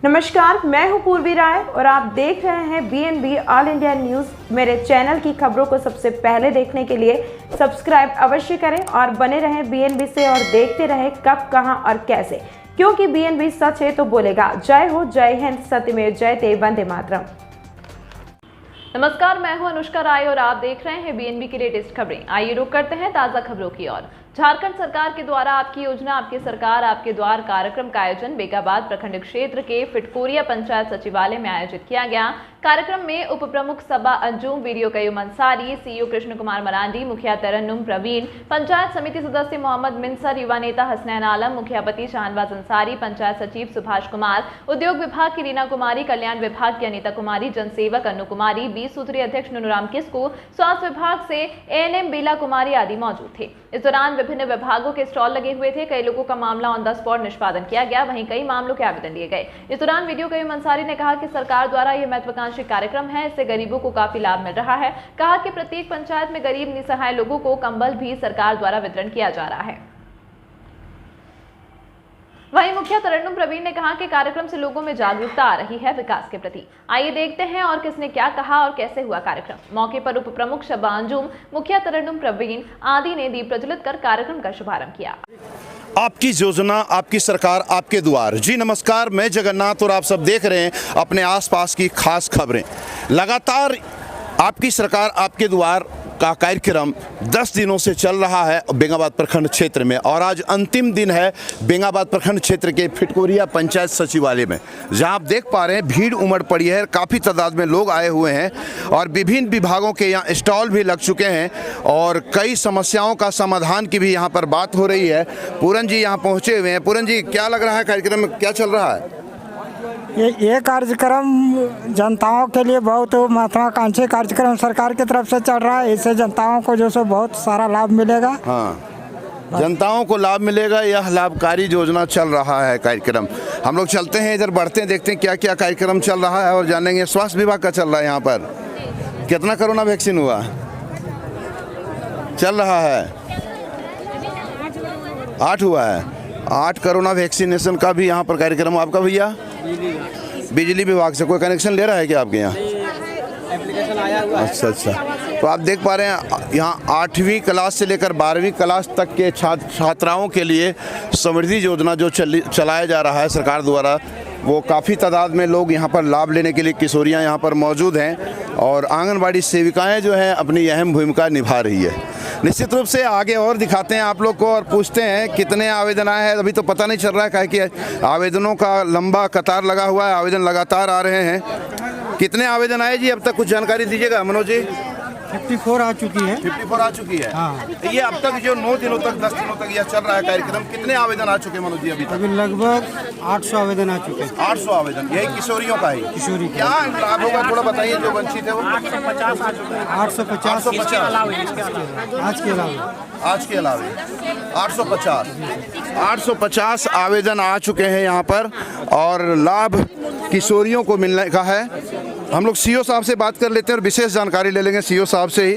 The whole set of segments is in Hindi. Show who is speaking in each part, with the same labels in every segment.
Speaker 1: नमस्कार, मैं हूं पूर्वी राय और आप देख रहे हैं BNB ऑल इंडिया न्यूज़। मेरे चैनल की खबरों को सबसे पहले देखने के लिए सब्सक्राइब अवश्य करें और बने रहें BNB से और देखते रहें कब, कहां और कैसे, क्योंकि BNB सच है तो बोलेगा। जय हो, जय हिंद, सत्यमेव जयते, वंदे मातरम।
Speaker 2: नमस्कार, मैं हूं अनुष्का राय और आप देख रहे हैं BNB की लेटेस्ट खबरें। आइए रुक करते हैं ताजा खबरों की ओर। झारखंड सरकार के द्वारा आपकी योजना आपकी सरकार आपके द्वार कार्यक्रम का आयोजन बेगाबाद प्रखंड क्षेत्र के फिटकोरिया पंचायत सचिवालय में आयोजित किया गया। कार्यक्रम में उप प्रमुख सबा अंजुम, वीडियो कयूम अंसारी, सीईओ कृष्ण कुमार मरांडी, मुखिया तरन्नुम प्रवीण, पंचायत समिति सदस्य मोहम्मद मिनसर, युवा नेता हसनैन आलम, मुखियापति शाहनवाज अंसारी, पंचायत सचिव सुभाष कुमार, उद्योग विभाग की रीना कुमारी, कल्याण विभाग की अनीता कुमारी, जनसेवक अनु कुमारी, 20 सूत्रीय अध्यक्ष नुनुराम किस्कू, स्वास्थ्य विभाग से ANM बीला कुमारी आदि मौजूद थे। इस दौरान विभिन्न विभागों के स्टॉल लगे हुए थे। कई लोगों का मामला ऑन द स्पॉट निष्पादन किया गया, वहीं कई मामलों के आवेदन लिए गए। इस दौरान वीडियो कयूम अंसारी ने कहा कि सरकार द्वारा यह महत्वाकांक्षी कार्यक्रम है, इससे गरीबों को काफी लाभ मिल रहा है। कहा कि प्रत्येक पंचायत में गरीब निसहाय लोगों को कंबल भी सरकार द्वारा वितरण किया जा रहा है। वहीं मुखिया तरन्नुम प्रवीण ने कहा कि कार्यक्रम से लोगों में जागरूकता आ रही है विकास के प्रति। आइए देखते हैं और किसने क्या कहा और कैसे हुआ कार्यक्रम। मौके पर उप प्रमुख सबा अंजुम, मुखिया तरन्नुम प्रवीण आदि ने दीप प्रज्वलित कर कार्यक्रम का शुभारंभ किया।
Speaker 3: आपकी योजना आपकी सरकार आपके द्वार। जी नमस्कार, मैं जगन्नाथ और आप सब देख रहे हैं अपने आसपास की खास खबरें। लगातार आपकी सरकार आपके द्वार का कार्यक्रम 10 दिनों से चल रहा है बेगाबाद प्रखंड क्षेत्र में, और आज अंतिम दिन है बेगाबाद प्रखंड क्षेत्र के फिटकोरिया पंचायत सचिवालय में, जहां आप देख पा रहे हैं भीड़ उमड़ पड़ी है। काफ़ी तादाद में लोग आए हुए हैं और विभिन्न विभागों के यहाँ स्टॉल भी लग चुके हैं और कई समस्याओं का समाधान की भी यहाँ पर बात हो रही है। पूरन जी यहाँ पहुँचे हुए हैं। पूरन जी, क्या लग रहा है कार्यक्रम में, क्या चल रहा है?
Speaker 4: ये कार्यक्रम जनताओं के लिए बहुत महत्वाकांक्षी कार्यक्रम सरकार की तरफ से चल रहा है। इससे जनताओं को जो सो बहुत सारा लाभ मिलेगा।
Speaker 3: हाँ, जनताओं को लाभ मिलेगा। यह लाभकारी योजना चल रहा है कार्यक्रम। हम लोग चलते हैं इधर, बढ़ते हैं, देखते हैं क्या क्या कार्यक्रम चल रहा है और जानेंगे। स्वास्थ्य विभाग का चल रहा है यहाँ पर। कितना कोरोना वैक्सीन हुआ? चल रहा है 8 हुआ है। 8 कोरोना वैक्सीनेशन का भी यहाँ पर कार्यक्रम। आपका भैया बिजली विभाग से कोई कनेक्शन ले रहा है क्या आपके यहाँ? एप्लीकेशन आया हुआ है। अच्छा, तो आप देख पा रहे हैं यहाँ 8वीं क्लास से लेकर 12वीं क्लास तक के छात्राओं के लिए समृद्धि योजना जो चलाया जा रहा है सरकार द्वारा, वो काफ़ी तादाद में लोग यहाँ पर लाभ लेने के लिए किशोरियाँ यहाँ पर मौजूद हैं और आंगनबाड़ी सेविकाएं जो हैं अपनी अहम भूमिका निभा रही है। निश्चित रूप से आगे और दिखाते हैं आप लोग को और पूछते हैं कितने आवेदन आए हैं। अभी तो पता नहीं चल रहा है, कि आवेदनों का लंबा कतार लगा हुआ है, आवेदन लगातार आ रहे हैं। कितने आवेदन आए जी अब तक, कुछ जानकारी दीजिएगा मनोज जी?
Speaker 4: 54 आ चुकी है।
Speaker 3: 54 आ चुकी है।
Speaker 4: हाँ।
Speaker 3: ये अब तक जो 9 दिनों तक 10 दिनों तक यह चल रहा है कार्यक्रम, कितने आवेदन आ चुके मनोज जी अभी तक?
Speaker 4: अभी लगभग 800 आवेदन आ चुके हैं।
Speaker 3: 800 आवेदन, यही किशोरियों का ही?
Speaker 4: किशोरी
Speaker 3: क्या लाभ होगा थोड़ा बताइए, जो वंचित है वो?
Speaker 4: 850 आ चुके हैं। 850
Speaker 3: आज के अलावे 850 आवेदन आ चुके हैं यहाँ पर और लाभ किशोरियों को मिलने का है। हम लोग सीईओ साहब से बात कर लेते हैं और विशेष जानकारी ले लेंगे सीईओ साहब से ही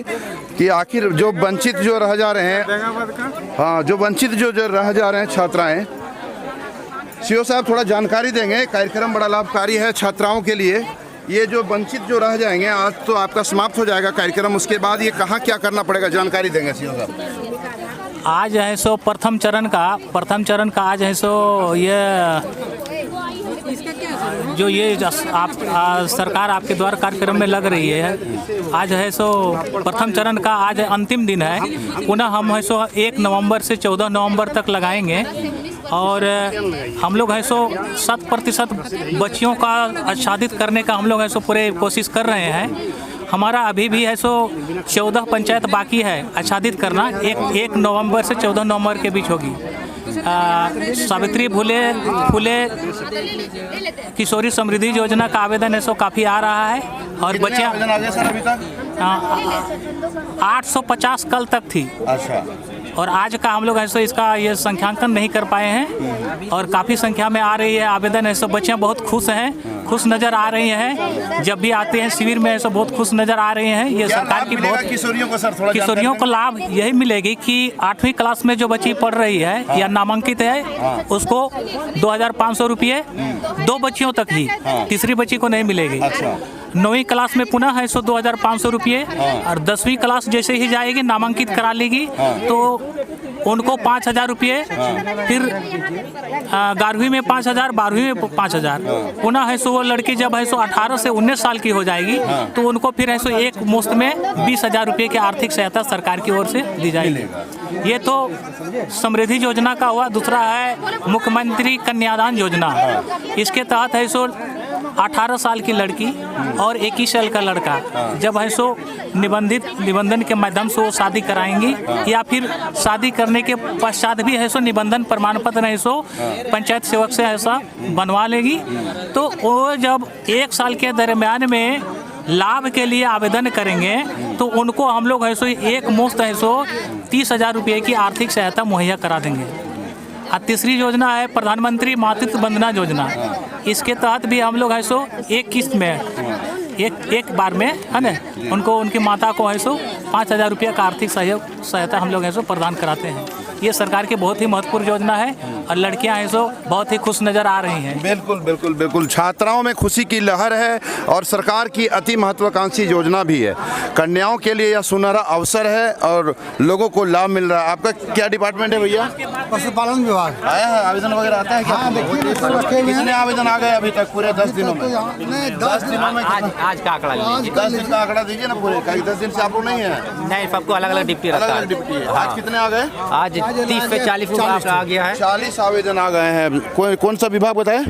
Speaker 3: कि आखिर जो वंचित जो रह जा रहे हैं, हाँ, जो वंचित जो रह जा रहे हैं छात्राएं, सीईओ साहब थोड़ा जानकारी देंगे। कार्यक्रम बड़ा लाभकारी है छात्राओं के लिए। ये जो वंचित जो रह जाएंगे, आज तो आपका समाप्त हो जाएगा कार्यक्रम, उसके बाद ये कहाँ क्या करना पड़ेगा, जानकारी देंगे सीईओ साहब।
Speaker 5: आज है सो प्रथम चरण का आज है सो ये जो ये आप सरकार आपके द्वार कार्यक्रम में लग रही है। आज है सो प्रथम चरण का आज अंतिम दिन है। पुनः हम है सो 1 नवंबर से 14 नवंबर तक लगाएंगे और हम लोग है सो 100% बच्चियों का आच्छादित करने का हम लोग है सो पूरे कोशिश कर रहे हैं। हमारा अभी भी है सो 14 पंचायत बाकी है आच्छादित करना। 1 नवंबर से 14 नवंबर के बीच होगी। सावित्री फुले किशोरी समृद्धि योजना का आवेदन है सो काफ़ी आ रहा है और बच्चे
Speaker 3: 850
Speaker 5: कल तक थी।
Speaker 3: अच्छा,
Speaker 5: और आज का हम लोग ऐसे इसका ये संख्यांकन नहीं कर पाए हैं और काफ़ी संख्या में आ रही है आवेदन। ऐसे बच्चियाँ बहुत खुश हैं, खुश नज़र आ रही हैं। जब भी आते हैं शिविर में ऐसे बहुत खुश नज़र आ रहे हैं। ये सरकार की बहुत किशोरियों को लाभ यही मिलेगी कि 8वीं क्लास में जो बच्ची पढ़ रही है या नामांकित है उसको 2,500 रुपये 2 बच्चियों तक ही, तीसरी बच्ची को नहीं मिलेगी। 9वीं क्लास में पुनः है सो 2,500 रुपये और 10वीं क्लास जैसे ही जाएगी नामांकित करा लेगी तो उनको 5,000 रुपये, फिर 11वीं में 5,000, 12वीं में 5,000। पुनः है सो वो लड़की जब है सो 18 से 19 साल की हो जाएगी तो उनको फिर है सो एक मुश्त में 20,000 रुपये की आर्थिक सहायता सरकार की ओर से दी जाएगी। ये तो समृद्धि योजना का हुआ। दूसरा है मुख्यमंत्री कन्यादान योजना। इसके तहत है सो 18 साल की लड़की और 21 साल का लड़का जब है सो निबंधन के माध्यम से वो शादी कराएंगी या फिर शादी करने के पश्चात भी है सो निबंधन प्रमाण पत्र है सो पंचायत सेवक से ऐसा बनवा लेगी तो वो जब 1 साल के दरम्यान में लाभ के लिए आवेदन करेंगे तो उनको हम लोग है सो एक मुश्त है सो 30,000 रुपये की आर्थिक सहायता मुहैया करा देंगे। और तीसरी योजना है प्रधानमंत्री मातृत्व वंदना योजना। इसके तहत भी हम लोग है सो एक किस्त में एक बार में है ना उनको उनकी माता को है सो 5,000 रुपये का आर्थिक सहायता हम लोग है सो प्रदान कराते हैं। ये सरकार की बहुत ही महत्वपूर्ण योजना है और लड़कियां हैं सो बहुत ही खुश नज़र आ रही हैं।
Speaker 3: बिल्कुल बिल्कुल बिल्कुल, छात्राओं में खुशी की लहर है और सरकार की अति महत्वाकांक्षी योजना भी है। कन्याओं के लिए यह सुनहरा अवसर है और लोगों को लाभ मिल रहा है। आपका क्या डिपार्टमेंट है भैया?
Speaker 6: पशुपालन विभाग।
Speaker 3: आया है आवेदन वगैरह आता है क्या?
Speaker 6: हाँ,
Speaker 3: कितने आवेदन आ गए अभी तक पूरे 10 दिनों में?
Speaker 6: 10 दिनों में
Speaker 7: आज का आंकड़ा लीजिए।
Speaker 3: 10 दिन का आंकड़ा दीजिए ना पूरे। 10 दिन से आप लोग नहीं है?
Speaker 7: नहीं, सबको अलग अलग डिप्टी रहता है।
Speaker 3: डिप्टी है। आज कितने आ गए?
Speaker 7: आज 30 से 40 आ गया है।
Speaker 3: 40 आवेदन आ गए हैं। कौन सा विभाग बताए?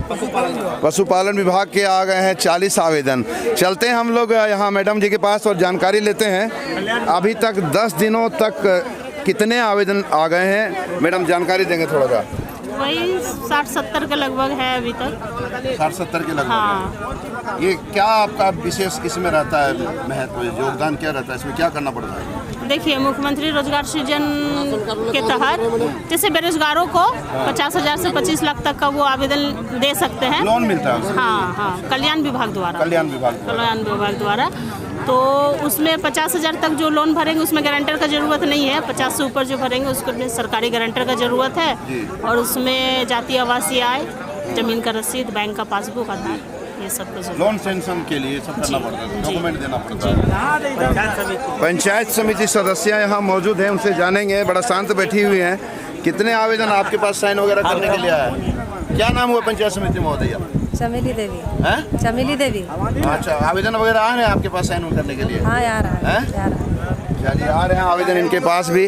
Speaker 3: पशुपालन विभाग के आ गए हैं 40 आवेदन। चलते हैं हम लोग यहाँ मैडम जी के पास और जानकारी लेते हैं अभी तक 10 दिनों तक कितने आवेदन आ गए हैं। मैडम जानकारी देंगे थोड़ा सा।
Speaker 8: वही 60-70 के लगभग है अभी तक।
Speaker 3: 60-70 के लगभग।
Speaker 8: हाँ।
Speaker 3: ये क्या आपका विशेष इसमें रहता है महत्व, योगदान क्या रहता है इसमें, क्या करना पड़ता है?
Speaker 8: देखिए मुख्यमंत्री रोजगार सृजन के तहत जैसे बेरोजगारों को 50,000 से 25 लाख तक का वो आवेदन दे सकते हैं।
Speaker 3: लोन मिलता है?
Speaker 8: हाँ, कल्याण विभाग द्वारा। तो उसमें 50,000 तक जो लोन भरेंगे उसमें गारंटर का ज़रूरत नहीं है। 50 से ऊपर जो भरेंगे उसको सरकारी गारंटर का ज़रूरत है और उसमें जातीय आवासीय आय, जमीन का रसीद, बैंक का पासबुक, आधार, ये सब कुछ।
Speaker 3: लोन सेंक्शन के लिए सब करना पड़ता है, डॉक्यूमेंट देना पड़ता है। पंचायत समिति सदस्य यहाँ मौजूद हैं, उनसे जानेंगे। बड़ा शांत बैठी हुई हैं। कितने आवेदन आपके पास साइन वगैरह करने के लिए आया है? क्या नाम हुआ पंचायत समिति महोदय?
Speaker 9: चमेली देवी।
Speaker 3: हैं?
Speaker 9: चमेली देवी।
Speaker 3: अच्छा, आवेदन वगैरह आ रहे हैं आपके पास साइन करने के लिए?
Speaker 9: हाँ, आ रहा है।
Speaker 3: चलिए, आ रहे हैं आवेदन इनके पास भी।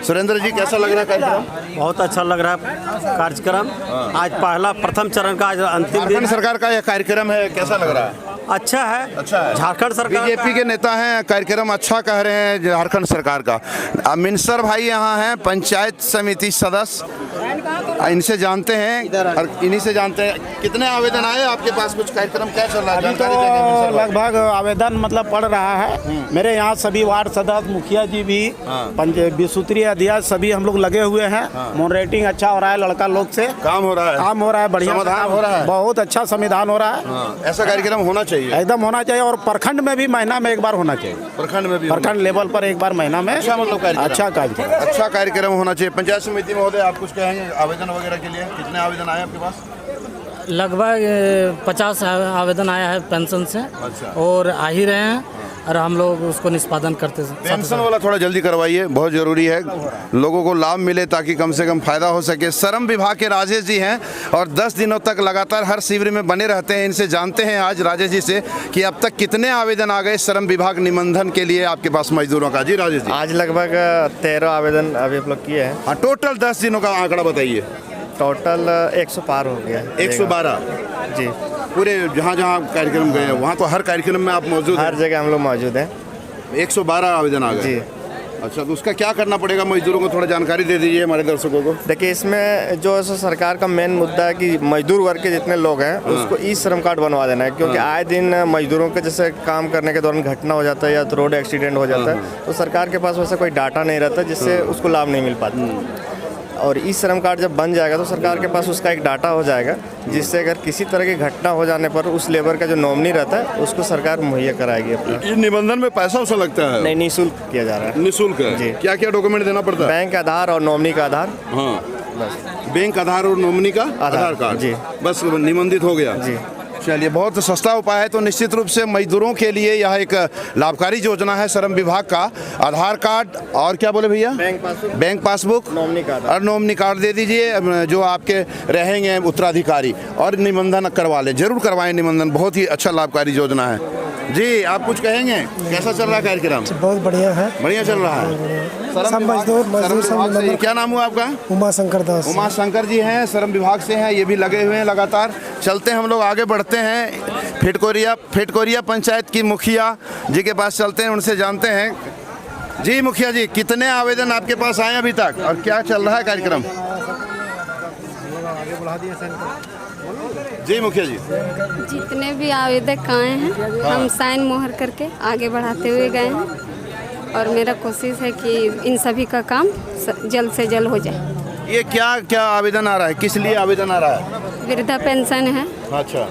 Speaker 3: सुरेंद्र जी, कैसा लग रहा है कार्यक्रम?
Speaker 10: बहुत अच्छा लग रहा है कार्यक्रम। आज प्रथम चरण का आज अंतिम दिन।
Speaker 3: सरकार का यह कार्यक्रम है, कैसा लग रहा है?
Speaker 10: अच्छा है। झारखंड सरकार,
Speaker 3: बीजेपी के नेता हैं, कार्यक्रम अच्छा कह रहे हैं झारखंड सरकार का। मिनसर भाई यहाँ हैं, पंचायत समिति सदस्य, इनसे जानते हैं और इन्हीं से जानते हैं कितने आवेदन आए आपके पास, कुछ कार्यक्रम क्या चल रहा है?
Speaker 6: तो लगभग आवेदन मतलब पड़ रहा है। मेरे यहाँ सभी वार्ड सदस्य, मुखिया जी भी, विसूत्री अध्यक्ष सभी हम लोग लगे हुए हैं। मॉडरेटिंग अच्छा हो रहा है, लड़का लोग से काम हो रहा है, बढ़िया
Speaker 3: समाधान हो रहा है,
Speaker 6: बहुत अच्छा संविधान हो रहा है।
Speaker 3: ऐसा कार्यक्रम होना चाहिए,
Speaker 6: एकदम होना चाहिए। और प्रखंड में भी महीना में एक बार होना चाहिए। प्रखंड लेवल पर एक बार महीना में अच्छा
Speaker 3: कार्यक्रम होना चाहिए। पंचायत समिति महोदय, आप कुछ कहेंगे आवेदन वगैरह के लिए? कितने आवेदन आए आपके पास?
Speaker 11: लगभग 50 आवेदन आया है पेंशन से।
Speaker 3: अच्छा।
Speaker 11: और आ ही रहे हैं और हम लोग उसको निष्पादन करते हैं।
Speaker 3: पेंशन वाला थोड़ा जल्दी करवाइए, बहुत ज़रूरी है, लोगों को लाभ मिले ताकि कम से कम फायदा हो सके। श्रम विभाग के राजेश जी हैं और 10 दिनों तक लगातार हर शिविर में बने रहते हैं। इनसे जानते हैं आज राजेश जी से कि अब तक कितने आवेदन आ गए श्रम विभाग निबंधन के लिए आपके पास मजदूरों का। जी राजेश जी,
Speaker 12: आज लगभग 13 आवेदन अभी आप लोग किए हैं।
Speaker 3: हाँ, टोटल 10 दिनों का आंकड़ा बताइए।
Speaker 12: टोटल 100 पार हो गया।
Speaker 3: 112
Speaker 12: जी।
Speaker 3: पूरे जहाँ जहाँ कार्यक्रम गए हैं वहाँ तो हर कार्यक्रम में आप मौजूद हैं?
Speaker 12: हर जगह हम लोग मौजूद हैं।
Speaker 3: 112 आवेदन आ गए।
Speaker 12: जी।
Speaker 3: अच्छा, तो उसका क्या करना पड़ेगा मजदूरों को, थोड़ा जानकारी दे दीजिए हमारे दर्शकों को।
Speaker 12: देखिए, इसमें जो है सरकार का मेन मुद्दा है कि मजदूर वर्ग के जितने लोग हैं उसको ई श्रम कार्ड बनवा देना है, क्योंकि आए दिन मजदूरों के जैसे काम करने के दौरान घटना हो जाता है या तो रोड एक्सीडेंट हो जाता है, तो सरकार के पास वैसे कोई डाटा नहीं रहता जिससे उसको लाभ नहीं मिल पाता। और ई श्रम कार्ड जब बन जाएगा तो सरकार के पास उसका एक डाटा हो जाएगा, जिससे अगर किसी तरह की घटना हो जाने पर उस लेबर का जो नॉमिनी रहता है उसको सरकार मुहैया कराएगी अपना।
Speaker 3: इस निबंधन में पैसा उसा लगता है?
Speaker 12: नहीं, निःशुल्क किया जा रहा है।
Speaker 3: निःशुल्क है जी। क्या क्या डॉक्यूमेंट देना पड़ता है?
Speaker 12: बैंक आधार और नॉमिनी का आधार।
Speaker 3: हाँ, बस बैंक आधार और नॉमिनी का आधार कार्ड जी, बस निबंधित हो गया जी। चलिए, बहुत सस्ता उपाय है। तो निश्चित रूप से मजदूरों के लिए यह एक लाभकारी योजना है श्रम विभाग का। आधार कार्ड और क्या बोले भैया? बैंक पासबुक, नॉमिनी कार्ड और नॉमिनी कार्ड दे दीजिए जो आपके रहेंगे उत्तराधिकारी, और निबंधन करवा लें, जरूर करवाएं निबंधन। बहुत ही अच्छा लाभकारी योजना है जी। आप कुछ कहेंगे, कैसा चल रहा है कार्यक्रम?
Speaker 4: बहुत बढ़िया है,
Speaker 3: बढ़िया चल रहा है।
Speaker 4: सब मजदूर।
Speaker 3: क्या नाम हुआ आपका?
Speaker 4: उमा शंकर दास।
Speaker 3: उमा शंकर जी हैं, श्रम विभाग से हैं, ये भी लगे हुए हैं लगातार। चलते हैं, हम लोग आगे बढ़ते हैं। फिटकोरिया पंचायत की मुखिया जी के पास चलते हैं, उनसे जानते हैं। जी मुखिया जी, कितने आवेदन आपके पास आए अभी तक और क्या चल रहा है कार्यक्रम? जी मुखिया जी,
Speaker 9: जितने भी आवेदक आए हैं हम साइन मोहर करके आगे बढ़ाते हुए गए हैं, और मेरा कोशिश है कि इन सभी का काम जल्द से जल्द हो जाए।
Speaker 3: ये क्या क्या आवेदन आ रहा है, किस लिए आवेदन आ रहा है?
Speaker 9: वृद्धा पेंशन है।
Speaker 3: अच्छा,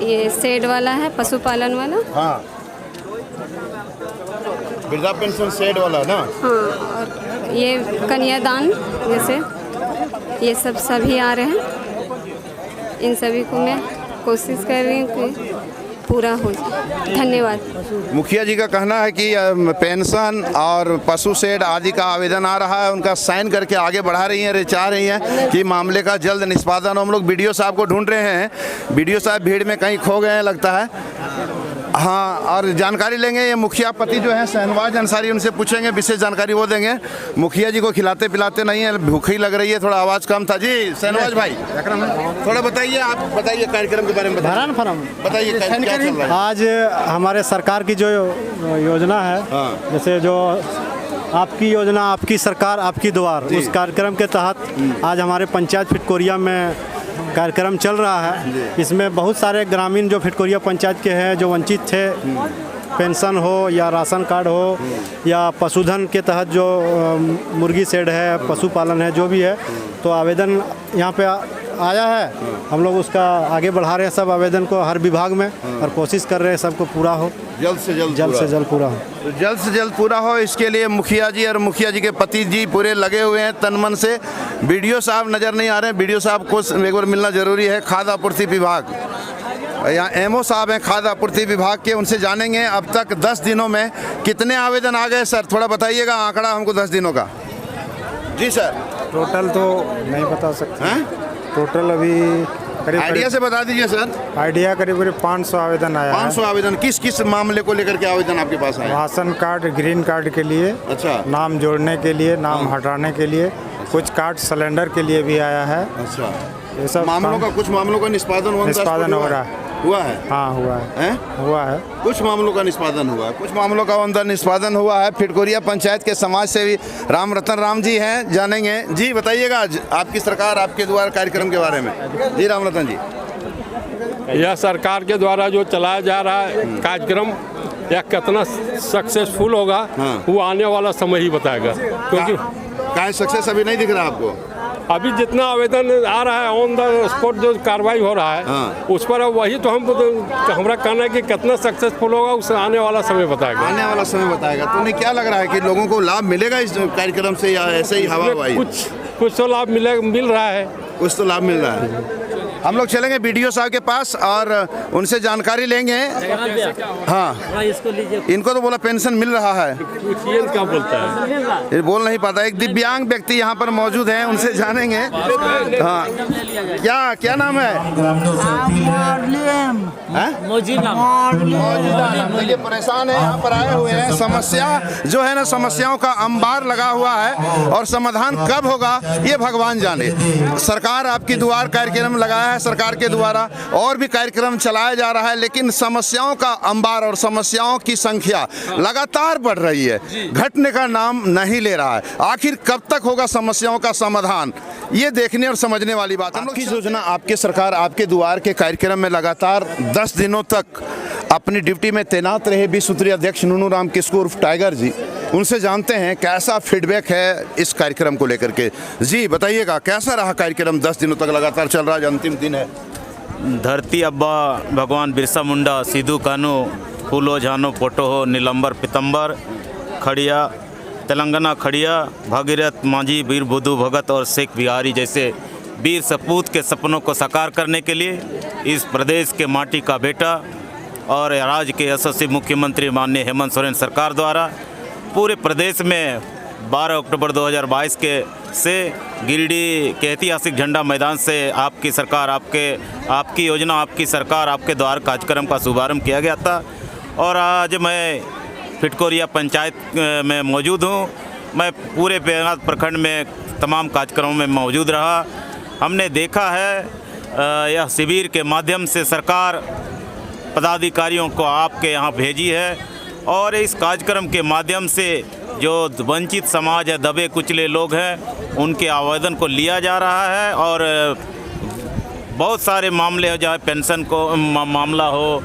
Speaker 9: ये शेड वाला है, पशुपालन वाला।
Speaker 3: हाँ, वृद्धा पेंशन शेड वाला ना।
Speaker 9: हाँ, और ये कन्यादान जैसे ये सब सभी आ रहे हैं। इन सभी को मैं कोशिश कर रही हूँ कि पूरा हो जाए। धन्यवाद।
Speaker 3: मुखिया जी का कहना है कि पेंशन और पशु शेड आदि का आवेदन आ रहा है, उनका साइन करके आगे बढ़ा रही हैं, चाह रही हैं कि मामले का जल्द निष्पादन। हम लोग बीडीओ साहब को ढूंढ रहे हैं, बीडीओ साहब भीड़ में कहीं खो गए हैं लगता है। हाँ, और जानकारी लेंगे ये मुखिया पति जो है शहनवाज अंसारी, उनसे पूछेंगे, विशेष जानकारी वो देंगे। मुखिया जी को खिलाते पिलाते नहीं है, भूखी लग रही है, थोड़ा आवाज़ कम था। जी शहनवाज भाई, थोड़ा बताइए, आप बताइए कार्यक्रम के बारे में बताइए क्या चल रहा है
Speaker 10: आज हमारे सरकार की जो योजना है। हाँ। जैसे जो आपकी योजना, आपकी सरकार, आपकी द्वार, उस कार्यक्रम के तहत आज हमारे पंचायत फिटकोरिया में कार्यक्रम चल रहा है। इसमें बहुत सारे ग्रामीण जो फिटकोरिया पंचायत के हैं जो वंचित थे, पेंशन हो या राशन कार्ड हो या पशुधन के तहत जो मुर्गी शेड है, पशुपालन है, जो भी है, तो आवेदन यहाँ पे आया है। हम लोग उसका आगे बढ़ा रहे हैं सब आवेदन को हर विभाग में, और कोशिश कर रहे हैं सबको पूरा हो, जल्द से जल्द पूरा हो।
Speaker 3: तो जल्द से जल्द पूरा हो, इसके लिए मुखिया जी और मुखिया जी के पति जी पूरे लगे हुए हैं तन मन से। बीडीओ साहब नज़र नहीं आ रहे हैं, बीडीओ साहब को एक बार मिलना जरूरी है। खाद्य आपूर्ति विभाग, यहाँ एमओ साहब हैं खाद्य आपूर्ति विभाग के, उनसे जानेंगे अब तक 10 दिनों में कितने आवेदन आ गए। सर थोड़ा बताइएगा आंकड़ा हमको 10 दिनों का। जी सर,
Speaker 6: टोटल तो नहीं बता सकते हैं, टोटल अभी करीब
Speaker 3: आइडिया से बता दीजिए सर।
Speaker 6: आइडिया करीब 500 आवेदन आया।
Speaker 3: 500 आवेदन किस किस मामले को लेकर के आवेदन आपके पास आए?
Speaker 6: राशन कार्ड, ग्रीन कार्ड के लिए, अच्छा, नाम जोड़ने के लिए, नाम हटाने के लिए, कुछ कार्ड सिलेंडर के लिए भी आया है।
Speaker 3: अच्छा, ये सब मामलों का, कुछ मामलों का निष्पादन हो रहा है। हुआ है? हाँ हुआ है, हुआ है। कुछ मामलों का निष्पादन हुआ है, कुछ मामलों का अंदर निष्पादन हुआ है। फिटकोरिया पंचायत के समाज सेवी राम रतन राम जी हैं, जानेंगे। जी बताइएगा आपकी सरकार आपके द्वारा कार्यक्रम के बारे में। जी राम रतन जी,
Speaker 13: यह सरकार के द्वारा जो चलाया जा रहा है कार्यक्रम, यह कितना सक्सेसफुल होगा वो आने वाला समय ही बताएगा। क्योंकि
Speaker 3: क्या सक्सेस अभी नहीं दिख रहा आपको?
Speaker 13: अभी जितना आवेदन आ रहा है ऑन द स्पॉट जो कार्रवाई हो रहा है उस पर वही तो हमारा कहना है कि कितना सक्सेसफुल होगा उसे आने वाला समय बताएगा।
Speaker 3: आने वाला समय बताएगा। तो उन्हें क्या लग रहा है कि लोगों को लाभ मिलेगा इस कार्यक्रम से, या ऐसे ही हवा हवाई?
Speaker 13: कुछ तो लाभ मिल रहा है,
Speaker 3: कुछ तो लाभ मिल रहा है। हम लोग चलेंगे बीडीओ साहब के पास और उनसे जानकारी लेंगे। हाँ, इनको तो बोला पेंशन मिल रहा है,
Speaker 13: क्या बोलता है
Speaker 3: ये बोल नहीं पाता। एक दिव्यांग व्यक्ति यहाँ पर मौजूद हैं, उनसे जानेंगे। हाँ, क्या नाम है? ये परेशान है, यहाँ पर आए हुए हैं। समस्या जो है ना, समस्याओं का अंबार लगा हुआ है और समाधान कब होगा ये भगवान जाने। सरकार आपकी दुआर कार्यक्रम लगाया है, है सरकार के द्वारा और भी कार्यक्रम चलाया जा रहा है, लेकिन समस्याओं का अंबार और समस्याओं की संख्या लगातार बढ़ रही है, घटने का नाम नहीं ले रहा है। आखिर कब तक होगा समस्याओं का समाधान, ये देखने और समझने वाली बात है। हम लोग की योजना आपके सरकार आपके द्वार के कार्यक्रम में लगातार 10 दिनों तक अपनी ड्यूटी में तैनात रहे बी सूत्रीय अध्यक्ष नूनू राम किस्कू उर्फ टाइगर जी, उनसे जानते हैं कैसा फीडबैक है इस कार्यक्रम को लेकर के। जी बताइएगा, कैसा रहा कार्यक्रम? 10 दिनों तक लगातार चल रहा है, अंतिम दिन है।
Speaker 14: धरती अब्बा भगवान बिरसा मुंडा, सिद्धू कानू, फूलो झानो फोटो हो, नीलंबर पितंबर, खड़िया तेलंगाना, खड़िया भागीरथ मांझी, वीर बुद्धू भगत और शेख बिहारी जैसे वीर सपूत के सपनों को साकार करने के लिए इस प्रदेश के माटी का बेटा और राज्य के यशस्वी मुख्यमंत्री माननीय हेमंत सोरेन सरकार द्वारा पूरे प्रदेश में 12 अक्टूबर 2022 से गिरिडीह के ऐतिहासिक झंडा मैदान से आपकी सरकार आपकी योजना आपकी सरकार आपके द्वार कार्यक्रम का शुभारंभ किया गया था। और आज मैं फिटकोरिया पंचायत में मौजूद हूँ। मैं पूरे बेगनाथ प्रखंड में तमाम कार्यक्रमों में मौजूद रहा। हमने देखा है यह शिविर के माध्यम से सरकार पदाधिकारियों को आपके यहाँ भेजी है और इस कार्यक्रम के माध्यम से जो वंचित समाज है, दबे कुचले लोग हैं, उनके आवेदन को लिया जा रहा है और बहुत सारे मामले हो, चाहे पेंशन को मामला हो,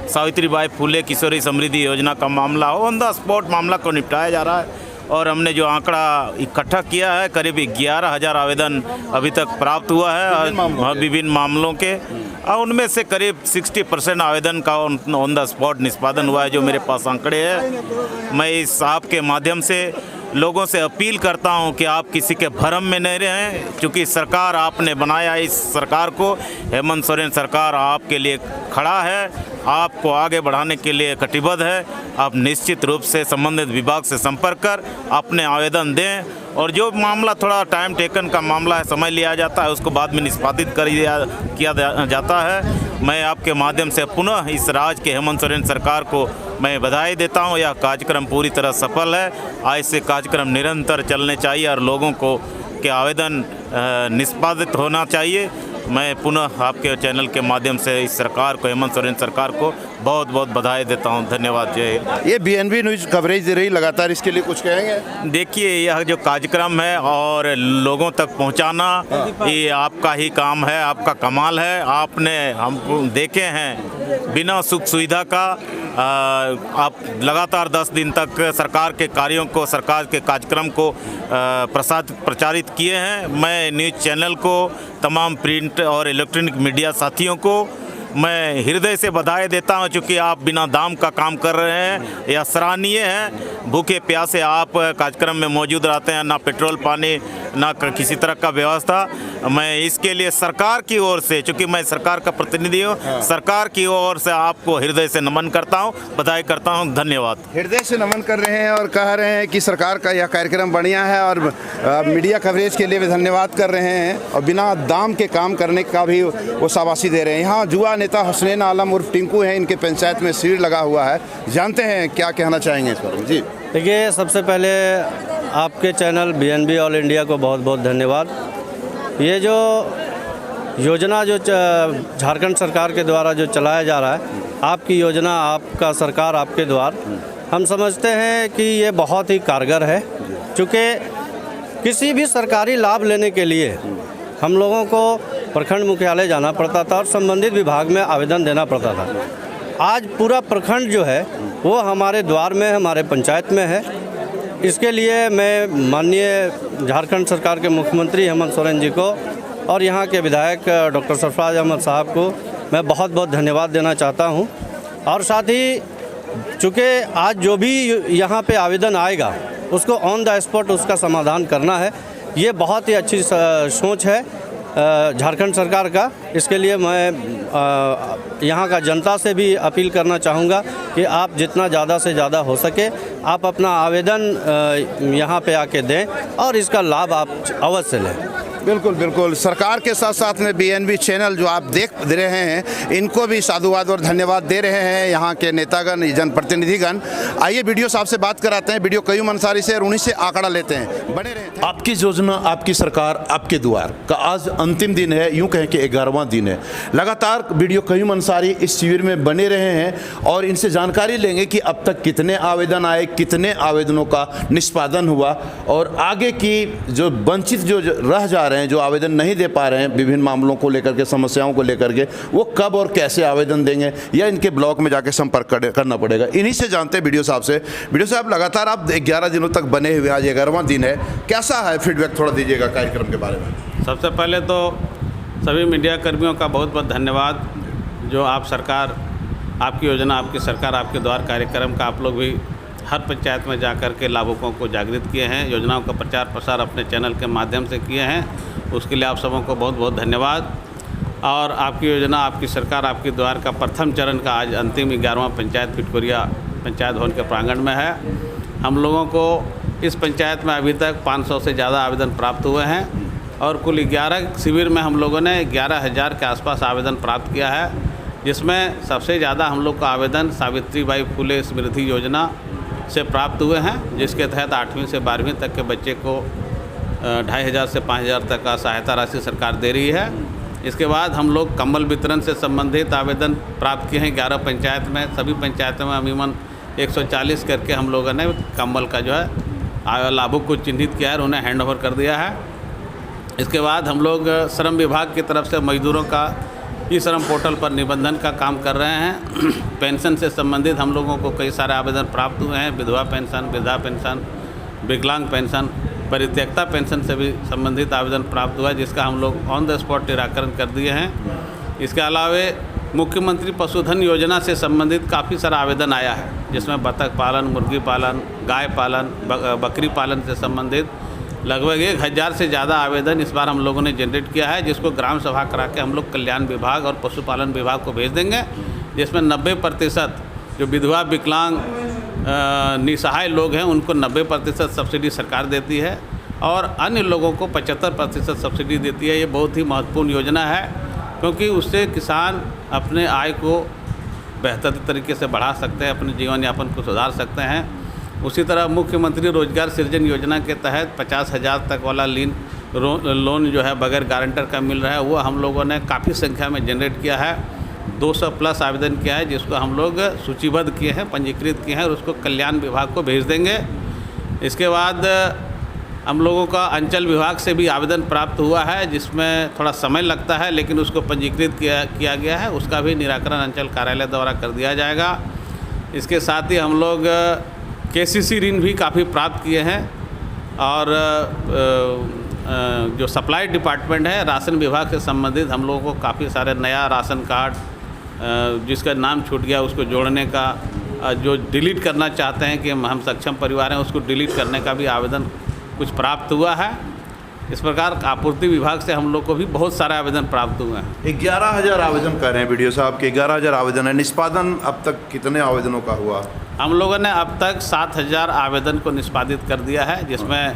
Speaker 14: सावित्रीबाई फुले किशोरी समृद्धि योजना का मामला हो, ऑन द स्पॉट मामला को निपटाया जा रहा है। और हमने जो आंकड़ा इकट्ठा किया है, करीब 11,000 आवेदन अभी तक प्राप्त हुआ है विभिन्न मामलों के, और उनमें से करीब 60% आवेदन का ऑन द स्पॉट निष्पादन हुआ है, जो मेरे पास आंकड़े हैं। मैं इस आपके माध्यम से लोगों से अपील करता हूं कि आप किसी के भरम में नहीं रहें, क्योंकि सरकार आपने बनाया, इस सरकार को हेमंत सोरेन सरकार आपके लिए खड़ा है, आपको आगे बढ़ाने के लिए कटिबद्ध है। आप निश्चित रूप से संबंधित विभाग से संपर्क कर अपने आवेदन दें और जो मामला थोड़ा टाइम टेकन का मामला है, समय लिया जाता है, उसको बाद में निष्पादित किया जाता है। मैं आपके माध्यम से पुनः इस राज्य के हेमंत सोरेन सरकार को मैं बधाई देता हूं। यह कार्यक्रम पूरी तरह सफल है। ऐसे कार्यक्रम निरंतर चलने चाहिए और लोगों को के आवेदन निष्पादित होना चाहिए। मैं पुनः आपके चैनल के माध्यम से इस सरकार को, हेमंत सोरेन सरकार को बहुत बहुत बधाई देता हूं। धन्यवाद। जय।
Speaker 3: ये बीएनबी न्यूज़ कवरेज दे रही लगातार, इसके लिए कुछ कहेंगे?
Speaker 14: देखिए, यह जो कार्यक्रम है और लोगों तक पहुंचाना, ये आपका ही काम है, आपका कमाल है। आपने हम देखे हैं बिना सुख सुविधा का आप लगातार 10 दिन तक सरकार के कार्यों को, सरकार के कार्यक्रम को प्रचारित किए हैं। मैं न्यूज़ चैनल को, तमाम प्रिंट और इलेक्ट्रॉनिक मीडिया साथियों को मैं हृदय से बधाई देता हूं, क्योंकि आप बिना दाम का काम कर रहे हैं, यह सराहनीय है। भूखे प्यासे आप कार्यक्रम में मौजूद रहते हैं, ना पेट्रोल पानी ना किसी तरह का व्यवस्था। मैं इसके लिए सरकार की ओर से, चूँकि मैं सरकार का प्रतिनिधि हूँ, सरकार की ओर से आपको हृदय से नमन करता हूँ, बधाई करता हूँ। धन्यवाद।
Speaker 3: हृदय से नमन कर रहे हैं और कह रहे हैं कि सरकार का यह कार्यक्रम बढ़िया है और मीडिया कवरेज के लिए भी धन्यवाद कर रहे हैं और बिना दाम के काम करने का भी वो शाबाशी दे रहे हैं। यहाँ युवा नेता हुसैन आलम उर्फ टिंकू हैं, इनके पंचायत में शिविर लगा हुआ है, जानते हैं क्या कहना चाहेंगे इस पर। जी
Speaker 10: देखिए, सबसे पहले आपके चैनल बीएनबी ऑल इंडिया को बहुत बहुत धन्यवाद। ये जो योजना जो झारखंड सरकार के द्वारा जो चलाया जा रहा है, आपकी योजना आपका सरकार आपके द्वार, हम समझते हैं कि ये बहुत ही कारगर है, क्योंकि किसी भी सरकारी लाभ लेने के लिए हम लोगों को प्रखंड मुख्यालय जाना पड़ता था और संबंधित विभाग में आवेदन देना पड़ता था। आज पूरा प्रखंड जो है वो हमारे द्वार में, हमारे पंचायत में है। इसके लिए मैं माननीय झारखंड सरकार के मुख्यमंत्री हेमंत सोरेन जी को और यहाँ के विधायक डॉक्टर सरफराज अहमद साहब को मैं बहुत बहुत धन्यवाद देना चाहता हूँ। और साथ ही चूँकि आज जो भी यहाँ पे आवेदन आएगा उसको ऑन द स्पॉट उसका समाधान करना है, ये बहुत ही अच्छी सोच है झारखंड सरकार का। इसके लिए मैं यहाँ का जनता से भी अपील करना चाहूँगा कि आप जितना ज़्यादा से ज़्यादा हो सके आप अपना आवेदन यहाँ पे आके दें और इसका लाभ आप अवश्य लें।
Speaker 3: बिल्कुल बिल्कुल, सरकार के साथ साथ में BNB चैनल जो आप देख रहे हैं इनको भी साधुवाद और धन्यवाद दे रहे हैं यहाँ के नेतागण, जनप्रतिनिधिगण। आइए वीडियो साहब से बात कराते हैं। वीडियो कयूम अंसारी से और उन्हीं से आंकड़ा लेते हैं। बने रहे। आपकी योजना, आपकी सरकार, आपके द्वार का आज अंतिम दिन है, यूँ कहें कि 11वां दिन है। लगातार वीडियो कयूम अंसारी इस शिविर में बने रहे हैं और इनसे जानकारी लेंगे कि अब तक कितने आवेदन आए, कितने आवेदनों का निष्पादन हुआ और आगे की जो वंचित जो रह जा रहे हैं, जो आवेदन नहीं दे पा रहे हैं विभिन्न मामलों को लेकर के, समस्याओं को लेकर के, वो कब और कैसे आवेदन देंगे या इनके ब्लॉक में जाके संपर्क करना पड़ेगा। इन्हीं से जानते हैं वीडियो साहब से। वीडियो साहब, लगातार आप 11 दिनों तक बने हुए, आज 11वां दिन है, कैसा है फीडबैक थोड़ा दीजिएगा कार्यक्रम के बारे में।
Speaker 15: सबसे पहले तो सभी मीडिया कर्मियों का बहुत बहुत धन्यवाद जो आप सरकार, आपकी योजना, आपकी सरकार, आपके द्वार कार्यक्रम का आप लोग भी हर पंचायत में जाकर के लाभुकों को जागृत किए हैं, योजनाओं का प्रचार प्रसार अपने चैनल के माध्यम से किए हैं। उसके लिए आप सबों को बहुत बहुत धन्यवाद। और आपकी योजना, आपकी सरकार, आपके द्वार का प्रथम चरण का आज अंतिम 11वां पंचायत फिटकोरिया पंचायत भवन के प्रांगण में है। हम लोगों को इस पंचायत में अभी तक 500 से ज़्यादा आवेदन प्राप्त हुए हैं और कुल 11 शिविर में हम लोगों ने 11,000 के आसपास आवेदन प्राप्त किया है, जिसमें सबसे ज़्यादा हम लोग का आवेदन सावित्रीबाई फुले समृद्धि योजना से प्राप्त हुए हैं, जिसके तहत 8वीं से 12वीं तक के बच्चे को 2,500 से 5,000 तक का सहायता राशि सरकार दे रही है। इसके बाद हम लोग कंबल वितरण से संबंधित आवेदन प्राप्त किए हैं 11 पंचायत में। सभी पंचायतों में अमूमन 140 करके हम लोगों ने कंबल का जो है लाभुक को चिन्हित किया है और उन्हें हैंड ओवर कर दिया है। इसके बाद हम लोग श्रम विभाग की तरफ से मजदूरों का ई श्रम पोर्टल पर निबंधन का काम कर रहे हैं। पेंशन से संबंधित हम लोगों को कई सारे आवेदन प्राप्त हुए हैं, विधवा पेंशन, वृद्धा पेंशन, विकलांग पेंशन, परित्यक्ता पेंशन से भी संबंधित आवेदन प्राप्त हुआ है, जिसका हम लोग ऑन द स्पॉट निराकरण कर दिए हैं। इसके अलावा मुख्यमंत्री पशुधन योजना से संबंधित काफ़ी सारा आवेदन आया है, जिसमें बतख पालन, मुर्गी पालन, गाय पालन, बकरी पालन से संबंधित लगभग 1,000 से ज़्यादा आवेदन इस बार हम लोगों ने जनरेट किया है, जिसको ग्राम सभा करा के हम लोग कल्याण विभाग और पशुपालन विभाग को भेज देंगे, जिसमें 90% जो विधवा, विकलांग, निसहाय लोग हैं उनको 90% सब्सिडी सरकार देती है और अन्य लोगों को 75% सब्सिडी देती है। ये बहुत ही महत्वपूर्ण योजना है, क्योंकि उससे किसान अपने आय को बेहतर तरीके से बढ़ा सकते हैं, अपने जीवन यापन को सुधार सकते हैं। उसी तरह मुख्यमंत्री रोजगार सृजन योजना के तहत 50,000 तक वाला लोन जो है बगैर गारंटर का मिल रहा है, वो हम लोगों ने काफ़ी संख्या में जनरेट किया है। 200 प्लस आवेदन किया है, जिसको हम लोग सूचीबद्ध किए हैं, पंजीकृत किए हैं और उसको कल्याण विभाग को भेज देंगे। इसके बाद हम लोगों का अंचल विभाग से भी आवेदन प्राप्त हुआ है, जिसमें थोड़ा समय लगता है, लेकिन उसको पंजीकृत किया गया है, उसका भी निराकरण अंचल कार्यालय द्वारा कर दिया जाएगा। इसके साथ ही हम लोग KCC ऋण भी काफ़ी प्राप्त किए हैं और जो सप्लाई डिपार्टमेंट है, राशन विभाग से संबंधित हम लोगों को काफ़ी सारे नया राशन कार्ड जिसका नाम छूट गया उसको जोड़ने का, जो डिलीट करना चाहते हैं कि हम सक्षम परिवार हैं उसको डिलीट करने का भी आवेदन कुछ प्राप्त हुआ है। इस प्रकार आपूर्ति विभाग से हम लोग को भी बहुत सारे आवेदन प्राप्त हुए हैं।
Speaker 3: 11,000 आवेदन कर रहे हैं वीडियो साहब के, 11,000 आवेदन है। निष्पादन अब तक कितने आवेदनों का हुआ?
Speaker 15: हम लोगों ने अब तक 7,000 आवेदन को निष्पादित कर दिया है, जिसमें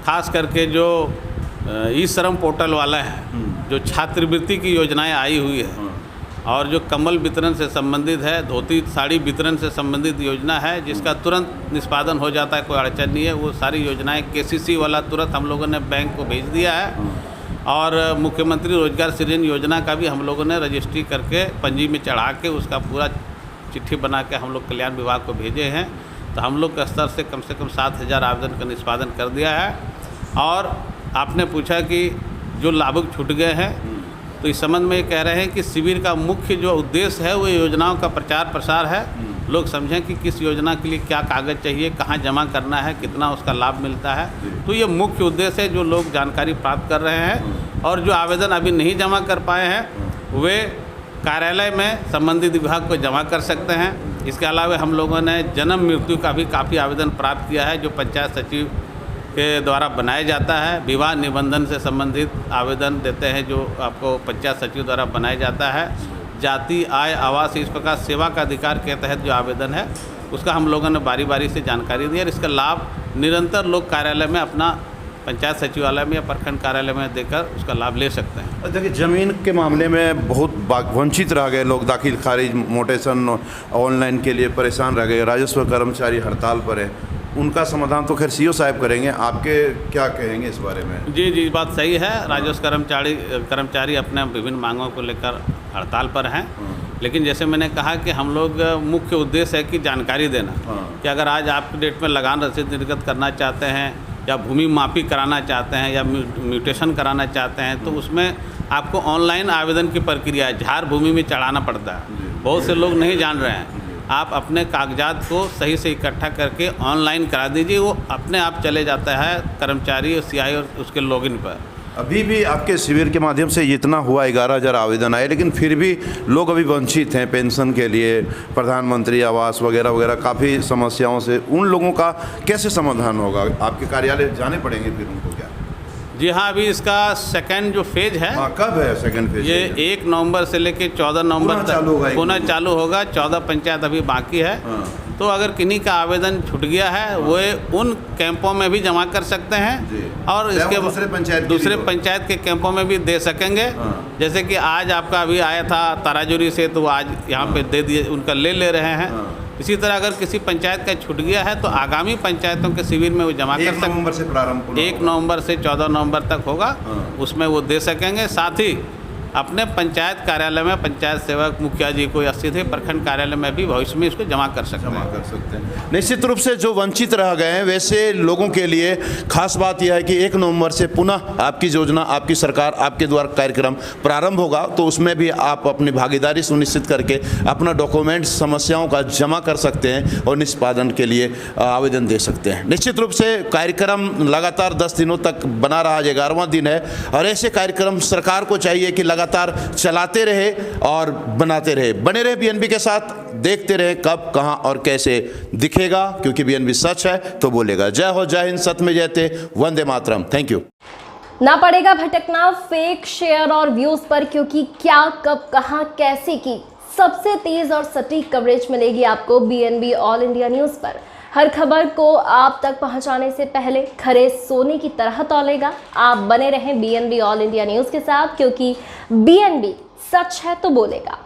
Speaker 15: खास करके जो ई श्रम पोर्टल वाला है, जो छात्रवृत्ति की योजनाएं आई हुई है और जो कम्बल वितरण से संबंधित है, धोती साड़ी वितरण से संबंधित योजना है, जिसका तुरंत निष्पादन हो जाता है, कोई अड़चन नहीं है। वो सारी योजनाएं KCC वाला तुरंत हम लोगों ने बैंक को भेज दिया है और मुख्यमंत्री रोजगार सृजन योजना का भी हम लोगों ने रजिस्ट्री करके पंजी में चढ़ा के उसका पूरा चिट्ठी बना के हम लोग कल्याण विभाग को भेजे हैं। तो हम लोग के स्तर से कम 7,000 आवेदन का निष्पादन कर दिया है। और आपने पूछा कि जो लाभुक छूट गए हैं, तो इस संबंध में ये कह रहे हैं कि शिविर का मुख्य जो उद्देश्य है वो योजनाओं का प्रचार प्रसार है। लोग समझें कि किस योजना के लिए क्या कागज़ चाहिए, कहाँ जमा करना है, कितना उसका लाभ मिलता है। तो ये मुख्य उद्देश्य है, जो लोग जानकारी प्राप्त कर रहे हैं और जो आवेदन अभी नहीं जमा कर पाए हैं वे कार्यालय में संबंधित विभाग को जमा कर सकते हैं। इसके अलावा हम लोगों ने जन्म मृत्यु का भी काफ़ी आवेदन प्राप्त किया है, जो पंचायत सचिव के द्वारा बनाया जाता है। विवाह निबंधन से संबंधित आवेदन देते हैं, जो आपको पंचायत सचिव द्वारा बनाया जाता है। जाति, आय, आवास, इस प्रकार सेवा का अधिकार के तहत जो आवेदन है उसका हम लोगों ने बारी बारी से जानकारी दी और इसका लाभ निरंतर लोग कार्यालय में अपना पंचायत सचिवालय में या प्रखंड कार्यालय में देकर उसका लाभ ले सकते हैं।
Speaker 3: देखिए, ज़मीन के मामले में बहुत वंचित रह गए लोग, दाखिल खारिज मोटेशन ऑनलाइन के लिए परेशान रह गए, राजस्व कर्मचारी हड़ताल पर है, उनका समाधान तो खैर सीओ साहब करेंगे, आपके क्या कहेंगे इस बारे में?
Speaker 15: जी बात सही है। राजस्व कर्मचारी अपने विभिन्न मांगों को लेकर हड़ताल पर हैं, लेकिन जैसे मैंने कहा कि हम लोग मुख्य उद्देश्य है कि जानकारी देना कि अगर आज आप डेट में लगान रसीद निर्गत करना चाहते हैं या भूमि मापी कराना चाहते हैं या म्यूटेशन कराना चाहते हैं तो उसमें आपको ऑनलाइन आवेदन की प्रक्रिया है, झार भूमि में चढ़ाना पड़ता है। बहुत से लोग नहीं जान रहे हैं। आप अपने कागजात को सही से इकट्ठा करके ऑनलाइन करा दीजिए, वो अपने आप चले जाता है कर्मचारी और सीआई और उसके लॉगिन पर।
Speaker 3: अभी भी आपके शिविर के माध्यम से जितना हुआ 11,000 आवेदन आए, लेकिन फिर भी लोग अभी वंचित हैं पेंशन के लिए, प्रधानमंत्री आवास वगैरह वगैरह काफ़ी समस्याओं से। उन लोगों का कैसे समाधान होगा? आपके कार्यालय जाने पड़ेंगे फिर उनको क्या?
Speaker 15: जी हाँ, अभी इसका सेकंड जो फेज है,
Speaker 3: कब है सेकंड फेज?
Speaker 15: ये 1 नवंबर से लेकर 14 नवंबर तक पुनः चालू होगा। 14 पंचायत अभी बाकी है। तो अगर किन्हीं का आवेदन छूट गया है वो उन कैंपों में भी जमा कर सकते हैं और इसके दूसरे पंचायत के कैंपों में भी दे सकेंगे। जैसे कि आज आपका अभी आया था ताराजुरी से, तो आज यहाँ पे दे दिए, उनका ले रहे हैं। इसी तरह अगर किसी पंचायत का छूट गया है तो आगामी पंचायतों के शिविर में वो जमा कर सकते हैं।
Speaker 3: 1 नवंबर से प्रारंभ,
Speaker 15: 1 नवंबर से 14 नवंबर तक होगा, उसमें वो दे सकेंगे। साथ ही अपने पंचायत कार्यालय में पंचायत सेवक मुखिया जी को या सीधे प्रखंड कार्यालय में भी भविष्य में इसको जमा कर सकते हैं।
Speaker 3: निश्चित रूप से जो वंचित रह गए हैं वैसे लोगों के लिए खास बात यह है कि 1 नवंबर से पुनः आपकी योजना, आपकी सरकार, आपके द्वारा कार्यक्रम प्रारंभ होगा, तो उसमें भी आप अपनी भागीदारी सुनिश्चित करके अपना डॉक्यूमेंट समस्याओं का जमा कर सकते हैं और निष्पादन के लिए आवेदन दे सकते हैं। निश्चित रूप से कार्यक्रम लगातार 10 दिनों तक बना रहा, 11वां दिन है और ऐसे कार्यक्रम सरकार को चाहिए कि लगातार चलाते रहे और बनाते रहे। बने रहे बीएनबी के साथ, देखते रहे कब, कहां और कैसे दिखेगा, क्योंकि बीएनबी सच है तो बोलेगा। जय हो, जय हिंद, सत्य में जयते, वंदे मातरम। Thank you.
Speaker 16: ना पड़ेगा भटकना फेक शेयर और व्यूज पर, क्योंकि क्या, कब, कहां, कैसे की सबसे तेज और सटीक कवरेज मिलेगी आपको बीएनबी ऑल इंडिया न्यूज पर। हर खबर को आप तक पहुंचाने से पहले खरे सोने की तरह तौलेगा। आप बने रहें बीएनबी ऑल इंडिया न्यूज के साथ, क्योंकि बीएनबी सच है तो बोलेगा।